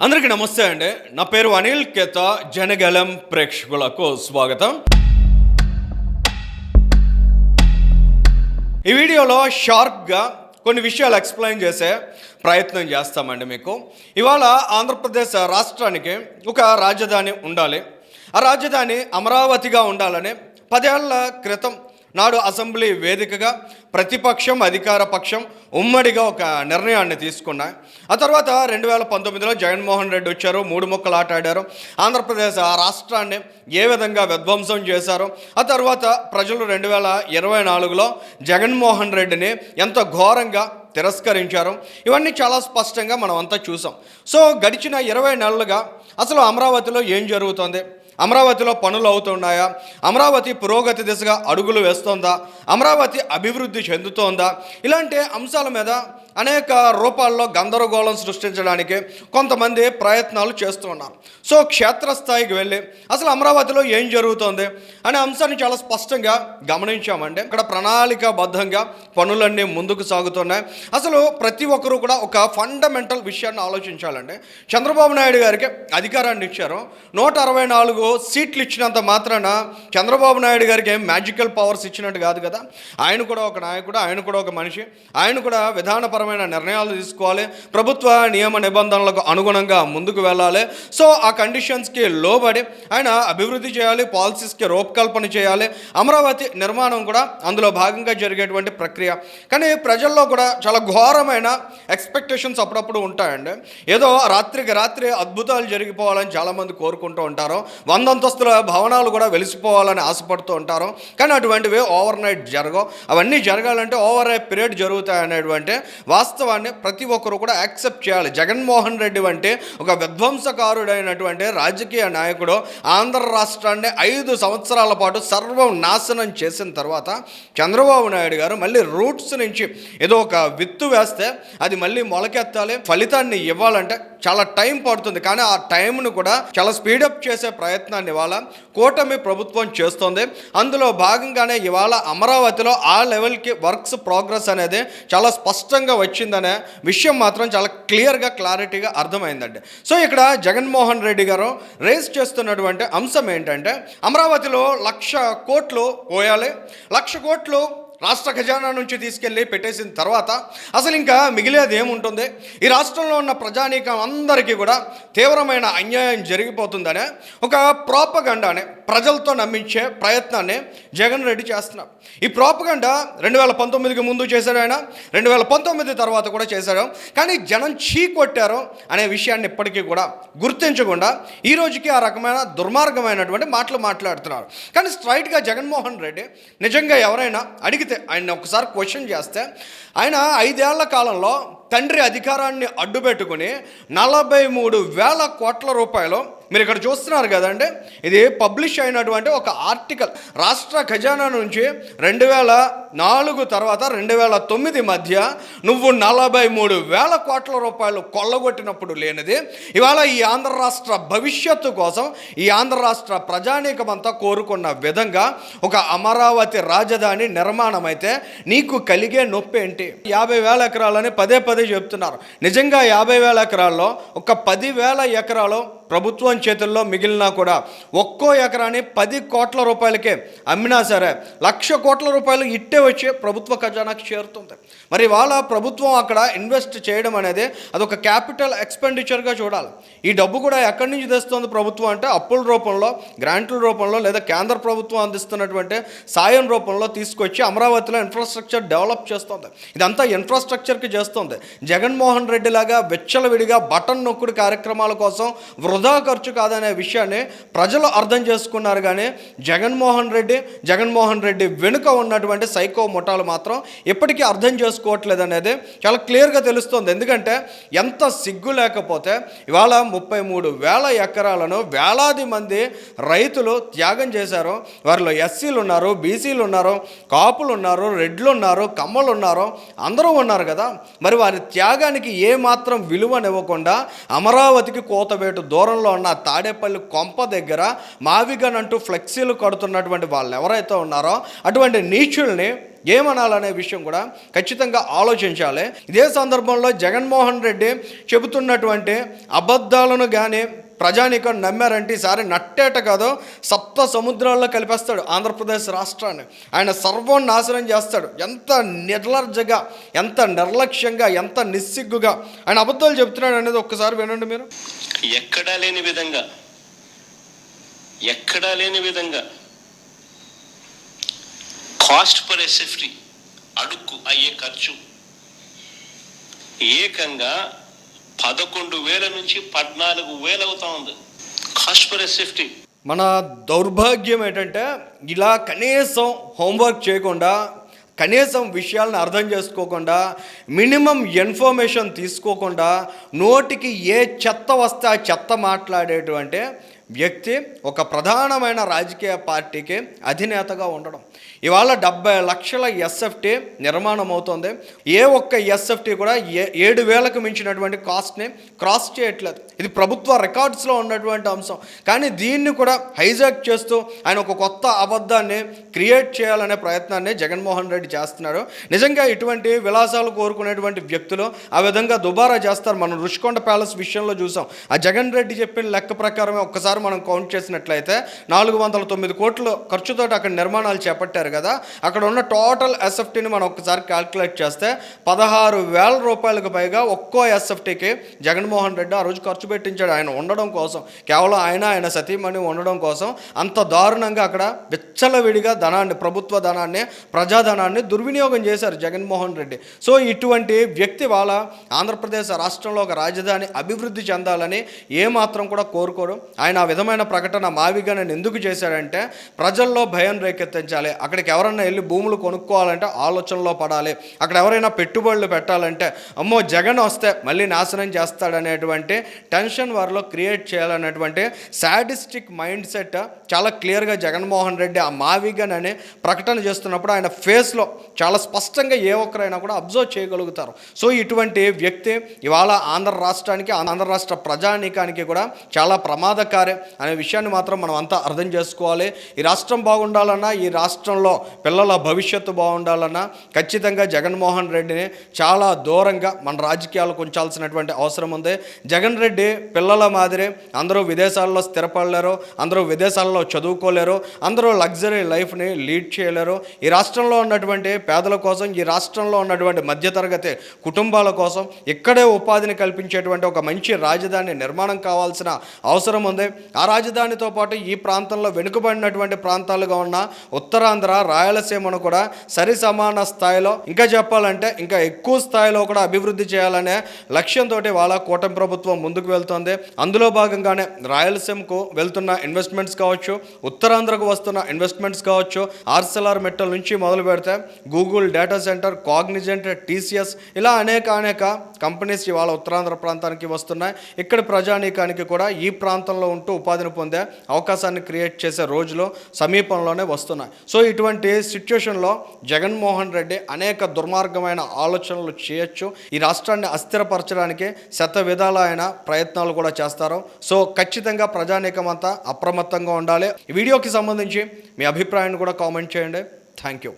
అందరికీ నమస్తే అండి. నా పేరు అనిల్ కేత. జనగలం ప్రేక్షకులకు స్వాగతం. ఈ వీడియోలో షార్ప్గా కొన్ని విషయాలు ఎక్స్ప్లెయిన్ చేసే ప్రయత్నం చేస్తామండి. మీకు ఇవాళ ఆంధ్రప్రదేశ్ రాష్ట్రానికి ఒక రాజధాని ఉండాలి. ఆ రాజధాని అమరావతిగా ఉండాలని 10 ఏళ్ల క్రితం నాడు అసెంబ్లీ వేదికగా ప్రతిపక్షం అధికార పక్షం ఉమ్మడిగా ఒక నిర్ణయాన్ని తీసుకున్నాయి. ఆ తర్వాత 2019లో జగన్మోహన్ రెడ్డి వచ్చారు, 3 ముక్కలు ఆట ఆడారు. ఆంధ్రప్రదేశ్ ఆ రాష్ట్రాన్ని ఏ విధంగా విధ్వంసం చేశారు. ఆ తర్వాత ప్రజలు 2024లో జగన్మోహన్ రెడ్డిని ఎంత ఘోరంగా తిరస్కరించారు. ఇవన్నీ చాలా స్పష్టంగా మనం అంతా చూసాం. సో గడిచిన 20 నెలలుగా అసలు అమరావతిలో ఏం జరుగుతుంది, అమరావతిలో పనులు అవుతున్నాయా, అమరావతి పురోగతి దిశగా అడుగులు వేస్తోందా, అమరావతి అభివృద్ధి చెందుతోందా, ఇలాంటి అంశాల మీద అనేక రూపాల్లో గందరగోళం సృష్టించడానికి కొంతమంది ప్రయత్నాలు చేస్తున్నారు. సో క్షేత్రస్థాయికి వెళ్ళి అసలు అమరావతిలో ఏం జరుగుతోంది అనే అంశాన్ని చాలా స్పష్టంగా గమనించామండి. ఇక్కడ ప్రణాళికాబద్ధంగా పనులన్నీ ముందుకు సాగుతున్నాయి. అసలు ప్రతి ఒక్కరూ కూడా ఒక ఫండమెంటల్ విషయాన్ని ఆలోచించాలండి. చంద్రబాబు నాయుడు గారికి అధికారాన్ని ఇచ్చారు. 164 సీట్లు ఇచ్చినంత మాత్రాన చంద్రబాబు నాయుడు గారికి ఏం మ్యాజికల్ పవర్స్ ఇచ్చినట్టు కాదు కదా. ఆయన కూడా ఒక నాయకుడు, ఆయన కూడా ఒక మనిషి, ఆయన కూడా విధానపరమైన నిర్ణయాలు తీసుకోవాలి, ప్రభుత్వ నియమ నిబంధనలకు అనుగుణంగా ముందుకు వెళ్ళాలి. సో ఆ కండిషన్స్కి లోబడి ఆయన అభివృద్ధి చేయాలి, పాలసీస్కి రూపకల్పన చేయాలి. అమరావతి నిర్మాణం కూడా అందులో భాగంగా జరిగేటువంటి ప్రక్రియ. కానీ ప్రజల్లో కూడా చాలా ఘోరమైన ఎక్స్పెక్టేషన్స్ అప్పుడప్పుడు ఉంటాయండి. ఏదో రాత్రికి రాత్రి అద్భుతాలు జరిగిపోవాలని చాలామంది కోరుకుంటూ ఉంటారు. 100 అంతస్తుల భవనాలు కూడా వెలిసిపోవాలని ఆశపడుతూ ఉంటారు. కానీ అటువంటివి ఓవర్ నైట్ జరగవు. అవన్నీ జరగాలంటే ఓవర్ ఏ పీరియడ్ జరుగుతాయి అనేటువంటి వాస్తవాన్ని ప్రతి ఒక్కరు కూడా యాక్సెప్ట్ చేయాలి. జగన్మోహన్ రెడ్డి వంటి ఒక విధ్వంసకారుడైనటువంటి రాజకీయ నాయకుడు ఆంధ్ర రాష్ట్రాన్ని 5 సంవత్సరాల పాటు సర్వం నాశనం చేసిన తర్వాత చంద్రబాబు నాయుడు గారు మళ్ళీ రూట్స్ నుంచి ఏదో ఒక విత్తు వేస్తే అది మళ్ళీ మొలకెత్తాలి, ఫలితాన్ని ఇవ్వాలంటే చాలా టైం పడుతుంది. కానీ ఆ టైంను కూడా చాలా స్పీడప్ చేసే ప్రయత్నాన్ని ఇవాళ కూటమి ప్రభుత్వం చేస్తుంది. అందులో భాగంగానే ఇవాళ అమరావతిలో ఆ లెవెల్కి వర్క్స్ ప్రోగ్రెస్ అనేది చాలా స్పష్టంగా వచ్చిందనే విషయం మాత్రం చాలా క్లారిటీగా అర్థమైందండి. సో ఇక్కడ జగన్మోహన్ రెడ్డి గారు రేస్ చేస్తున్నటువంటి అంశం ఏంటంటే అమరావతిలో 1,00,000 కోట్లు పోయాలి. 1,00,000 కోట్లు రాష్ట్ర ఖజానా నుంచి తీసుకెళ్ళి పెట్టేసిన తర్వాత అసలు ఇంకా మిగిలేది ఏముంటుంది? ఈ రాష్ట్రంలో ఉన్న ప్రజానీకం అందరికీ కూడా తీవ్రమైన అన్యాయం జరిగిపోతుందనే ఒక ప్రోపగండాని ప్రజలతో నమ్మించే ప్రయత్నాన్ని జగన్ రెడ్డి చేస్తున్నారు. ఈ ప్రోపగండా 2019కి ముందు చేశాడు ఆయన, 2019 తర్వాత కూడా చేశాడు. కానీ జనం కొట్టారు అనే విషయాన్ని ఇప్పటికీ కూడా గుర్తించకుండా ఈ రోజుకి ఆ రకమైన దుర్మార్గమైనటువంటి మాటలు మాట్లాడుతున్నారు. కానీ స్ట్రైట్గా జగన్మోహన్ రెడ్డి నిజంగా ఎవరైనా అడిగితే ఆయన ఒకసారి క్వశ్చన్ చేస్తే ఆయన 5 ఏళ్ల కాలంలో తండ్రి అధికారాన్ని అడ్డుపెట్టుకుని 43,000 కోట్ల రూపాయలు, మీరు ఇక్కడ చూస్తున్నారు కదండి, ఇది పబ్లిష్ అయినటువంటి ఒక ఆర్టికల్. రాష్ట్ర ఖజానా నుంచి 2004 తర్వాత 2009 మధ్య నువ్వు 43,000 కోట్ల రూపాయలు కొల్లగొట్టినప్పుడు లేనిది ఇవాళ ఈ ఆంధ్ర రాష్ట్ర భవిష్యత్తు కోసం ఈ ఆంధ్ర రాష్ట్ర ప్రజానీకమంతా కోరుకున్న విధంగా ఒక అమరావతి రాజధాని నిర్మాణం అయితే నీకు కలిగే నొప్పి ఏంటి? 50,000 ఎకరాలని పదే చెప్తున్నారు. నిజంగా 50,000 ఎకరాల్లో ఒక 10,000 ఎకరాలు ప్రభుత్వం చేతుల్లో మిగిలినా కూడా ఒక్కో ఎకరాన్ని 10 కోట్ల రూపాయలకే అమ్మినా సరే 1,00,000 కోట్ల రూపాయలు ఇట్టే వచ్చి ప్రభుత్వ ఖజానాకి చేరుతుంది. మరి వాళ్ళ ప్రభుత్వం అక్కడ ఇన్వెస్ట్ చేయడం అనేది అదొక క్యాపిటల్ ఎక్స్పెండిచర్గా చూడాలి. ఈ డబ్బు కూడా ఎక్కడి నుంచి తెస్తుంది ప్రభుత్వం అంటే అప్పుల రూపంలో, గ్రాంట్ల రూపంలో, లేదా కేంద్ర ప్రభుత్వం అందిస్తున్నటువంటి సాయం రూపంలో తీసుకొచ్చి అమరావతిలో ఇన్ఫ్రాస్ట్రక్చర్ డెవలప్ చేస్తుంది. ఇదంతా ఇన్ఫ్రాస్ట్రక్చర్కి చేస్తుంది. జగన్మోహన్ రెడ్డి లాగా వెచ్చలవిడిగా బటన్ నొక్కుడు కార్యక్రమాల కోసం వృధా ఖర్చు కాదనే విషయాన్ని ప్రజలు అర్థం చేసుకున్నారు. కానీ జగన్మోహన్ రెడ్డి వెనుక ఉన్నటువంటి సైకో ముఠాలు మాత్రం ఎప్పటికీ అర్థం చేసుకోవట్లేదు అనేది చాలా క్లియర్గా తెలుస్తుంది. ఎందుకంటే ఎంత సిగ్గు లేకపోతే ఇవాళ 33,000 ఎకరాలను వేలాది మంది రైతులు త్యాగం చేశారు. వారిలో ఎస్సీలు ఉన్నారు, బీసీలు ఉన్నారు, కాపులు ఉన్నారు, రెడ్లు ఉన్నారు, కమ్మలు ఉన్నారు, అందరూ ఉన్నారు కదా. మరి వారి త్యాగానికి ఏమాత్రం విలువనివ్వకుండా అమరావతికి కోతవేటు దూరం దూరంలో ఉన్న తాడేపల్లి కొంప దగ్గర మావిగన్ అంటూ ఫ్లెక్సీలు కడుతున్నటువంటి వాళ్ళు ఎవరైతే ఉన్నారో అటువంటి నీచుల్ని ఏమనాలనే విషయం కూడా ఖచ్చితంగా ఆలోచించాలి. ఇదే సందర్భంలో జగన్మోహన్ రెడ్డి చెబుతున్నటువంటి అబద్ధాలను కానీ ప్రజానీకం నమ్మారంటే ఈసారి నట్టేట కాదు సప్త సముద్రాల్లో కలిపేస్తాడు ఆంధ్రప్రదేశ్ రాష్ట్రాన్ని. ఆయన సర్వం నాశనం చేస్తాడు. ఎంత నిర్లజ్జగా, ఎంత నిర్లక్ష్యంగా, ఎంత నిస్సిగ్గుగా ఆయన అబద్ధాలు చెప్తున్నాడు అనేది ఒక్కసారి వినండి మీరు. ఎక్కడా లేని విధంగా కాస్ట్ పర్ ఎస్ఎఫ్టీ అడుక్కు అయ్యే ఖర్చు ఏకంగా 11,000 నుంచి 14,000 అవుతా ఉంది కాస్ట్ పర్ ఎస్ఎఫ్టీ. మన దౌర్భాగ్యం ఏంటంటే ఇలా కనీసం హోంవర్క్ చేయకుండా, కనీసం విషయాలను అర్థం చేసుకోకుండా, మినిమం ఇన్ఫర్మేషన్ తీసుకోకుండా నోటికి ఏ చెత్త వస్తే ఆ చెత్త మాట్లాడేటువంటి వ్యక్తి ఒక ప్రధానమైన రాజకీయ పార్టీకి అధినేతగా ఉండడం. ఇవాళ 70 లక్షల ఎస్ఎఫ్టీ నిర్మాణం అవుతుంది. ఏ ఒక్క ఎస్ఎఫ్టీ కూడా 7,000కు మించినటువంటి కాస్ట్ని క్రాస్ చేయట్లేదు. ఇది ప్రభుత్వ రికార్డ్స్లో ఉన్నటువంటి అంశం. కానీ దీన్ని కూడా హైజాక్ చేస్తూ ఆయన ఒక కొత్త అబద్ధాన్ని క్రియేట్ చేయాలనే ప్రయత్నాన్ని జగన్మోహన్ రెడ్డి చేస్తున్నాడు. నిజంగా ఇటువంటి విలాసాలు కోరుకునేటువంటి వ్యక్తులు ఆ విధంగా దుబారా చేస్తారు. మనం రుషికొండ ప్యాలెస్ విషయంలో చూసాం. ఆ జగన్ రెడ్డి చెప్పిన లెక్క ప్రకారమే ఒక్కసారి మనం కౌంట్ చేసినట్లయితే 409 కోట్ల ఖర్చుతో అక్కడ నిర్మాణాలు చేపట్టారు కదా. అక్కడ ఉన్న టోటల్ ఎస్ఎఫ్టీని మనం ఒక్కసారి క్యాల్కులేట్ చేస్తే 16,000 రూపాయలకు పైగా ఒక్కో ఎస్ఎఫ్టీకి జగన్మోహన్ రెడ్డి ఆ రోజు ఖర్చు పెట్టించాడు ఆయన ఉండడం కోసం. కేవలం ఆయన సతీమణి ఉండడం కోసం అంత దారుణంగా అక్కడ విచ్చలవిడిగా ధనాన్ని, ప్రభుత్వ ధనాన్ని, ప్రజాధనాన్ని దుర్వినియోగం చేశారు జగన్మోహన్ రెడ్డి. సో ఇటువంటి వ్యక్తి వాళ్ళ ఆంధ్రప్రదేశ్ రాష్ట్రంలో ఒక రాజధాని అభివృద్ధి చెందాలని ఏమాత్రం కూడా కోరుకోరు. ఆయన ఆ విధమైన ప్రకటన మావిగన్ ఎందుకు చేశాడంటే ప్రజల్లో భయం రేకెత్తించాలి. అక్కడికి ఎవరన్నా వెళ్ళి భూములు కొనుక్కోవాలంటే ఆలోచనలో పడాలి. అక్కడ ఎవరైనా పెట్టుబడులు పెట్టాలంటే అమ్మో జగన్ వస్తే మళ్ళీ నాశనం చేస్తాడనేటువంటి టెన్షన్ వారిలో క్రియేట్ చేయాలనేటువంటి సాడిస్టిక్ మైండ్ సెట్ చాలా క్లియర్గా జగన్మోహన్ రెడ్డి ఆ మావిగన్ అనే ప్రకటన చేస్తున్నప్పుడు ఆయన ఫేస్లో చాలా స్పష్టంగా ఏ ఒక్కరైనా కూడా అబ్జర్వ్ చేయగలుగుతారు. సో ఇటువంటి వ్యక్తి ఇవాళ ఆంధ్ర రాష్ట్రానికి, ఆంధ్ర రాష్ట్ర ప్రజానీకానికి కూడా చాలా ప్రమాదకారి అనే విషయాన్ని మాత్రం మనం అంతా అర్థం చేసుకోవాలి. ఈ రాష్ట్రం బాగుండాలన్నా, ఈ రాష్ట్రంలో పిల్లల భవిష్యత్తు బాగుండాలన్నా ఖచ్చితంగా జగన్మోహన్ రెడ్డిని చాలా దూరంగా మన రాజకీయాలకు ఉంచాల్సినటువంటి అవసరం ఉంది. జగన్ రెడ్డి పిల్లల మాదిరి అందరూ విదేశాల్లో స్థిరపడలేరు, అందరూ విదేశాల్లో చదువుకోలేరు, అందరూ లగ్జరీ లైఫ్ని లీడ్ చేయలేరు. ఈ రాష్ట్రంలో ఉన్నటువంటి పేదల కోసం, ఈ రాష్ట్రంలో ఉన్నటువంటి మధ్యతరగతి కుటుంబాల కోసం ఇక్కడే ఉపాధిని కల్పించేటువంటి ఒక మంచి రాజధాని నిర్మాణం కావాల్సిన అవసరం ఉంది. ఆ రాజధానితో పాటు ఈ ప్రాంతంలో వెనుకబడినటువంటి ప్రాంతాలుగా ఉన్న ఉత్తరాంధ్ర, రాయలసీమను కూడా సరి సమాన స్థాయిలో, ఇంకా చెప్పాలంటే ఇంకా ఎక్కువ స్థాయిలో కూడా అభివృద్ధి చేయాలనే లక్ష్యంతో వాళ్ళ కూటమి ప్రభుత్వం ముందుకు వెళ్తుంది. అందులో భాగంగానే రాయలసీమకు వెళ్తున్న ఇన్వెస్ట్మెంట్స్ కావచ్చు, ఉత్తరాంధ్రకు వస్తున్న ఇన్వెస్ట్మెంట్స్ కావచ్చు, ఆర్సెల్ఆర్ మెటల్ నుంచి మొదలు పెడితే Google data centre, Cognizant, TCS ఇలా అనేక కంపెనీస్ ఇవాళ ఉత్తరాంధ్ర ప్రాంతానికి వస్తున్నాయి. ఇక్కడ ప్రజానీకానికి కూడా ఈ ప్రాంతంలో ఉంటూ ఉపాధిని పొందే అవకాశాన్ని క్రియేట్ చేసే రోజులు సమీపంలోనే వస్తున్నాయి. సో ఇటువంటి సిచ్యువేషన్లో జగన్మోహన్ రెడ్డి అనేక దుర్మార్గమైన ఆలోచనలు చేయొచ్చు. ఈ రాష్ట్రాన్ని అస్థిరపరచడానికి శత విధాల ఆయన ప్రయత్నాలు కూడా చేస్తారు. సో ఖచ్చితంగా ప్రజానీకం అంతా అప్రమత్తంగా ఉండాలి. ఈ వీడియోకి సంబంధించి మీ అభిప్రాయాన్ని కూడా కామెంట్ చేయండి. Thank you.